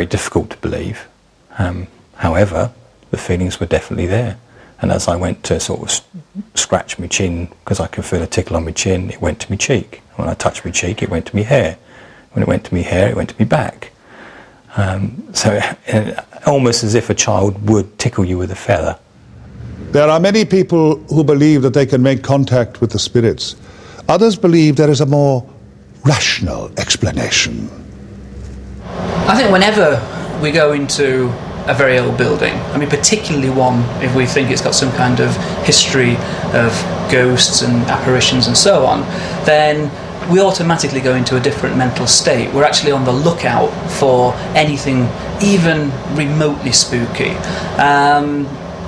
very difficult to believe. However, the feelings were definitely there. And as I went to sort of scratch my chin, because I could feel a tickle on my chin, it went to my cheek. When I touched my cheek, it went to my hair. When it went to my hair, it went to my back. So almost as if a child would tickle you with a feather. There are many people who believe that they can make contact with the spirits. Others believe there is a more rational explanation. I think whenever we go into a very old building, I mean particularly one if we think it's got some kind of history of ghosts and apparitions and so on, then we automatically go into a different mental state. We're actually on the lookout for anything even remotely spooky.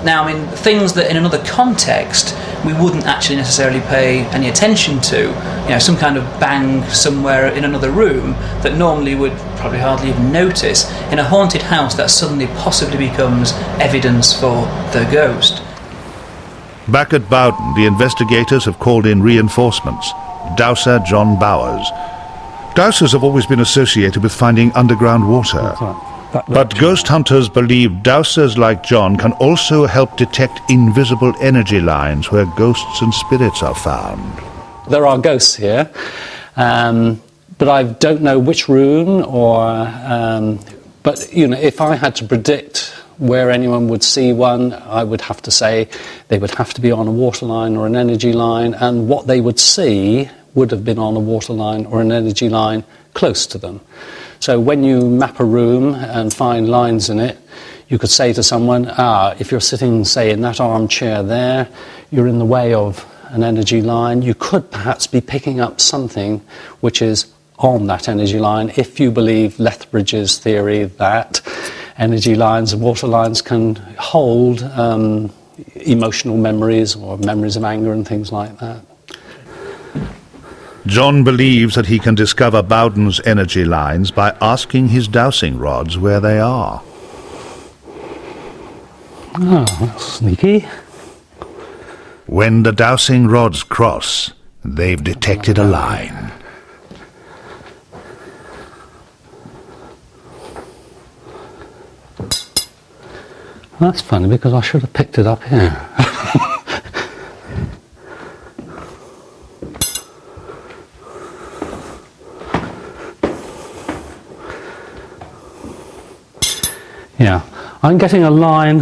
Now, I mean, things that in another context we wouldn't actually necessarily pay any attention to, you know, some kind of bang somewhere in another room that normally would probably hardly even notice, in a haunted house that suddenly possibly becomes evidence for the ghost. Back at Bowden, the investigators have called in reinforcements. Dowser John Bowers. Dowsers have always been associated with finding underground water. But ghost hunters believe dowsers like John can also help detect invisible energy lines where ghosts and spirits are found. There are ghosts here, but I don't know which room or... but, you know, if I had to predict where anyone would see one, I would have to say they would have to be on a water line or an energy line, and what they would see would have been on a water line or an energy line close to them. So when you map a room and find lines in it, you could say to someone, if you're sitting, say, in that armchair there, you're in the way of an energy line. You could perhaps be picking up something which is on that energy line, if you believe Lethbridge's theory that energy lines and water lines can hold emotional memories or memories of anger and things like that. John believes that he can discover Bowden's energy lines by asking his dowsing rods where they are. Oh, that's sneaky. When the dowsing rods cross, they've detected a line. That's funny because I should have picked it up here. Yeah, I'm getting a line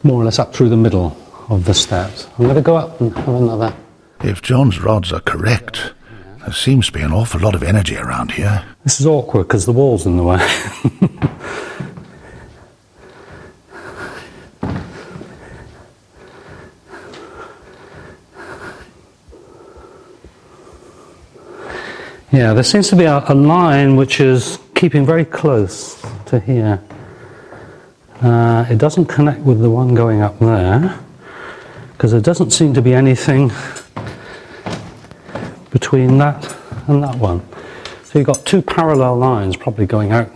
more or less up through the middle of the steps. I'm going to go up and have another. If John's rods are correct, there seems to be an awful lot of energy around here. This is awkward because the wall's in the way. Yeah, there seems to be a line which is keeping very close to here. It doesn't connect with the one going up there, because there doesn't seem to be anything between that and that one. So you've got two parallel lines probably going out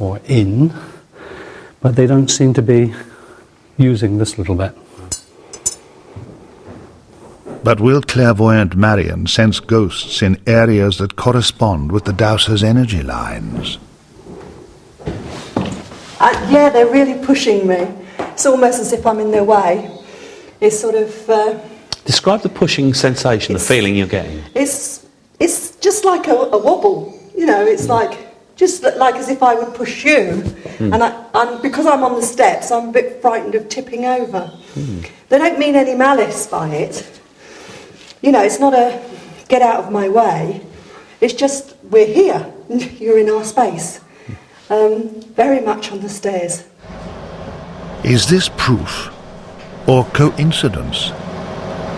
or in, but they don't seem to be using this little bit. But will clairvoyant Marion sense ghosts in areas that correspond with the dowser's energy lines? Yeah, they're really pushing me. It's almost as if I'm in their way. It's sort of... Describe the pushing sensation, the feeling you're getting. It's just like a wobble. You know, it's just like as if I would push you. And because I'm on the steps, I'm a bit frightened of tipping over. They don't mean any malice by it. You know, it's not a get out of my way. It's just, we're here. You're in our space. Very much on the stairs. Is this proof or coincidence?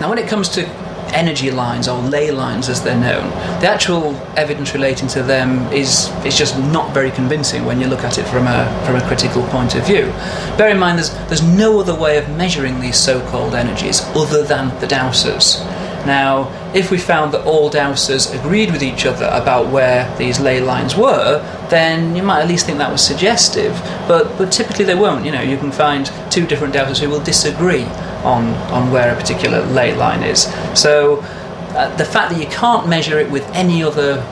Now, when it comes to energy lines, or ley lines as they're known, the actual evidence relating to them is just not very convincing when you look at it from a critical point of view. Bear in mind, there's no other way of measuring these so-called energies other than the dowsers. Now, if we found that all dowsers agreed with each other about where these ley lines were, then you might at least think that was suggestive, but typically they won't. You know, you can find two different dowsers who will disagree on where a particular ley line is. So the fact that you can't measure it with any other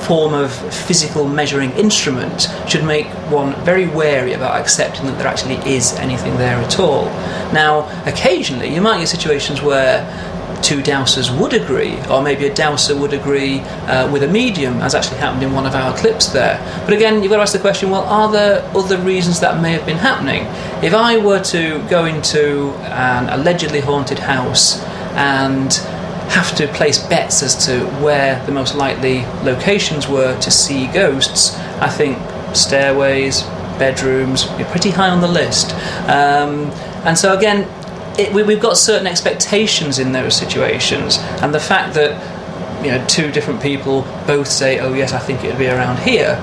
form of physical measuring instrument should make one very wary about accepting that there actually is anything there at all. Now, occasionally you might get situations where two dowsers would agree, or maybe a dowser would agree with a medium, as actually happened in one of our clips there. But again, you've got to ask the question, well, are there other reasons that may have been happening? If I were to go into an allegedly haunted house and have to place bets as to where the most likely locations were to see ghosts, I think stairways, bedrooms, are pretty high on the list. And so again, we've got certain expectations in those situations, and the fact that two different people both say, oh yes, I think it'd be around here,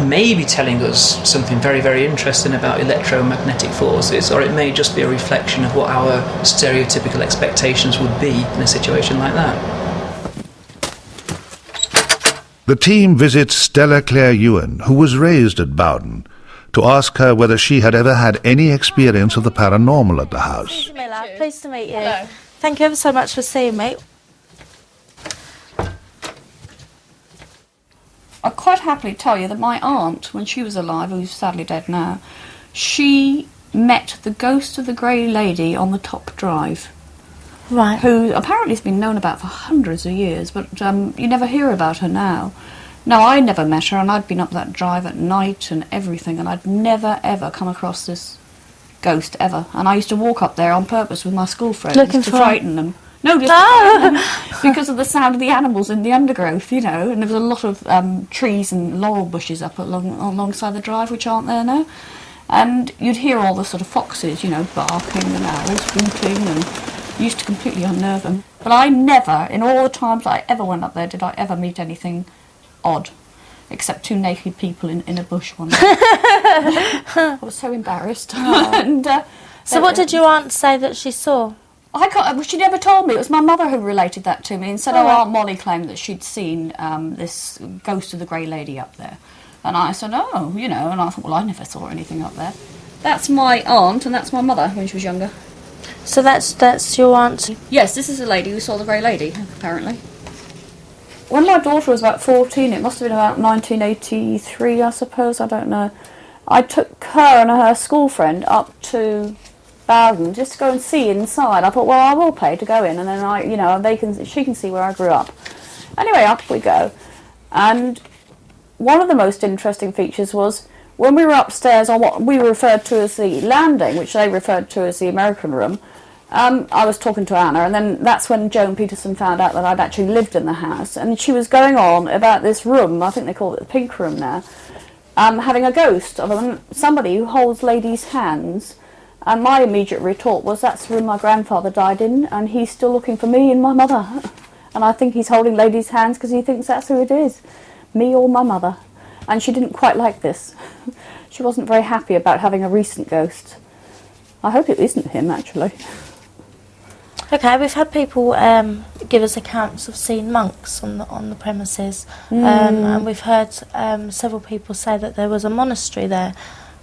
may be telling us something very, very interesting about electromagnetic forces, or it may just be a reflection of what our stereotypical expectations would be in a situation like that. The team visits Stella Claire Ewan, who was raised at Bowden, to ask her whether she had ever had any experience of the paranormal at the house. Pleased to meet you. Hello. Thank you ever so much for seeing me. I'll quite happily tell you that my aunt, when she was alive, who's sadly dead now, she met the ghost of the Grey Lady on the top drive. Right. Who apparently has been known about for hundreds of years, but you never hear about her now. Now, I never met her, and I'd been up that drive at night and everything, and I'd never, ever come across this ghost, ever. And I used to walk up there on purpose with my school friends Looking to for frighten them. No, just to frighten them, because of the sound of the animals in the undergrowth, and there was a lot of trees and laurel bushes up alongside the drive, which aren't there now. And you'd hear all the sort of foxes, barking and owls hooting, and used to completely unnerve them. But I never, in all the times I ever went up there, did I ever meet anything odd, except two naked people in a bush one day. I was so embarrassed. And, So what did your aunt say that she saw? She never told me. It was my mother who related that to me and said, Oh, right. Aunt Molly claimed that she'd seen this ghost of the Grey Lady up there. And I said, oh, and I thought, well, I never saw anything up there. That's my aunt, and that's my mother when she was younger. So that's your aunt? Yes, this is the lady who saw the Grey Lady, apparently. When my daughter was about 14, it must have been about 1983, I suppose, I don't know, I took her and her school friend up to Bowden just to go and see inside. I thought, well, I will pay to go in, and then she can see where I grew up. Anyway, up we go. And one of the most interesting features was when we were upstairs on what we referred to as the landing, which they referred to as the American room, I was talking to Anna, and then that's when Joan Peterson found out that I'd actually lived in the house, and she was going on about this room, I think they call it the pink room now, having a ghost of somebody who holds ladies' hands, and my immediate retort was, that's the room my grandfather died in, and he's still looking for me and my mother, and I think he's holding ladies' hands because he thinks that's who it is, me or my mother. And she didn't quite like this. She wasn't very happy about having a recent ghost. I hope it isn't him, actually. Okay, we've had people give us accounts of seeing monks on the premises, and we've heard several people say that there was a monastery there.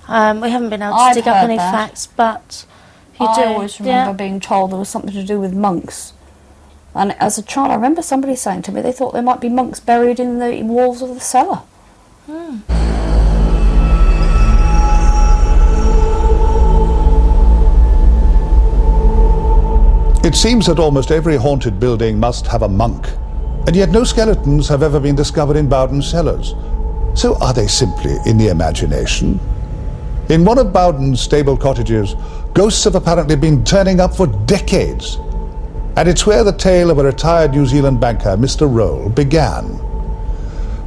We haven't been able to dig up any facts, but you do. I always remember being told there was something to do with monks. And as a child, I remember somebody saying to me they thought there might be monks buried in the walls of the cellar. It seems that almost every haunted building must have a monk, and yet no skeletons have ever been discovered in Bowden cellars. So are they simply in the imagination? In one of Bowden's stable cottages, ghosts have apparently been turning up for decades. And it's where the tale of a retired New Zealand banker, Mr. Roll, began.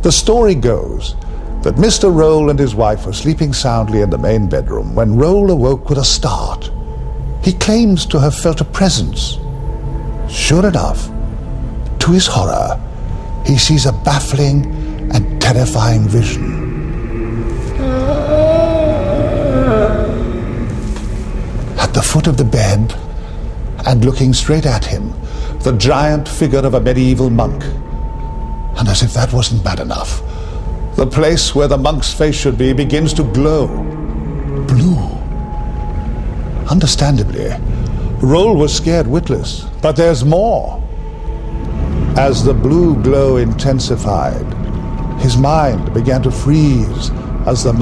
The story goes that Mr. Roll and his wife were sleeping soundly in the main bedroom when Roll awoke with a start. He claims to have felt a presence. Sure enough, to his horror, he sees a baffling and terrifying vision. At the foot of the bed, and looking straight at him, the giant figure of a medieval monk. And as if that wasn't bad enough, the place where the monk's face should be begins to glow. Blue. Understandably, Roll was scared witless, but there's more. As the blue glow intensified, His mind began to freeze as the